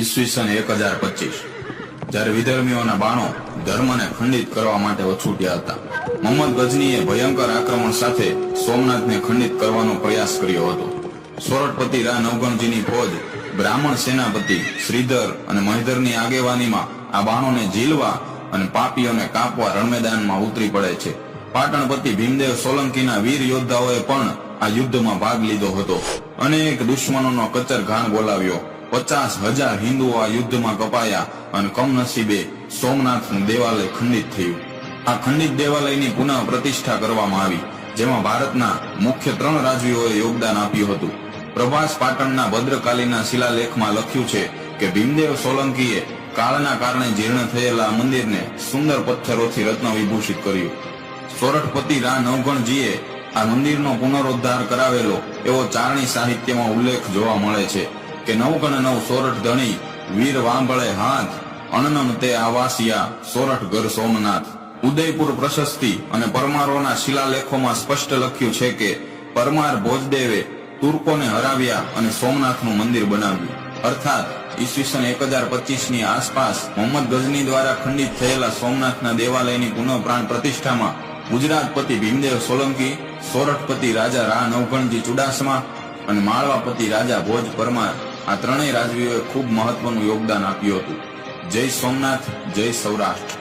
ઈસવીસન 1025 જ્યારે વિધર્મીઓના બાણો ધર્મને ખંડિત કરવા માટે વછૂટ્યા હતા, મોહમ્મદ ગઝનીએ ભયંકર આક્રમણ સાથે સોમનાથને ખંડિત કરવાનો પ્રયાસ કર્યો હતો. સોરઠપતિ રા નવગણજીની ફોજ બ્રાહ્મણ સેનાપતિ શ્રીધર અને મહિધરની આગેવાનીમાં આ બાણોને ઝીલવા અને પાપીઓને કાપવા રણમેદાનમાં ઉતરી પડે છે. પાટણપતિ ભીમદેવ સોલંકીના વીર યોદ્ધાઓએ પણ આ યુદ્ધમાં ભાગ લીધો હતો. અનેક દુશ્મનોનો કચર ઘાણ બોલાવ્યો. 50,000 હિન્દુઓ આ યુદ્ધમાં કપાયા અને કમનસીબે સોમનાથનું દેવાલય ખંડિત થયું. આ ખંડિત દેવાલયની પુનઃ પ્રતિષ્ઠા કરવામાં આવી, જેમાં ભારતના મુખ્ય 3 રાજવીઓએ યોગદાન આપ્યું હતું. પ્રભાસ પાટણના ભદ્રકાલીના શિલાલેખમાં લખ્યું છે કે ભીમદેવ સોલંકીએ કાળના કારણે જીર્ણ થયેલા મંદિરને સુંદર પથ્થરોથી રત્ન વિભૂષિત કર્યું. સોરઠપતિ રા નવગણજીએ આ મંદિરનો પુનરોદ્ધાર કરાવેલો એવો ચારણી સાહિત્યમાં ઉલ્લેખ જોવા મળે છે કે 9 9 સોરઠ ધણી વીર વાંભળે હાથ અણનમ તે આવાસિયા સોરઠ ઘર સોમનાથ. ઉદયપુર પ્રશસ્તિ અને પરમારોના શિલાલેખોમાં સ્પષ્ટ લખ્યું છે કે પરમાર ભોજદેવે તુર્કોને હરાવ્યા અને સોમનાથનું મંદિર બનાવ્યું. અર્થાત ઈસવીસન 1025 ની આસપાસ મોહમ્મદ ગઝની દ્વારા ખંડિત થયેલા સોમનાથના દેવાલયની પુનઃ પ્રાણ પ્રતિષ્ઠામાં ગુજરાતપતિ ભીમદેવ સોલંકી, સોરઠપતિ રાજા રા નવગણજી ચુડાસમા અને માળવાપતિ રાજા ભોજ પરમાર આ ત્રણેય રાજવીઓએ ખૂબ મહત્વનું યોગદાન આપ્યું હતું. જય સોમનાથ, જય સૌરાષ્ટ્ર.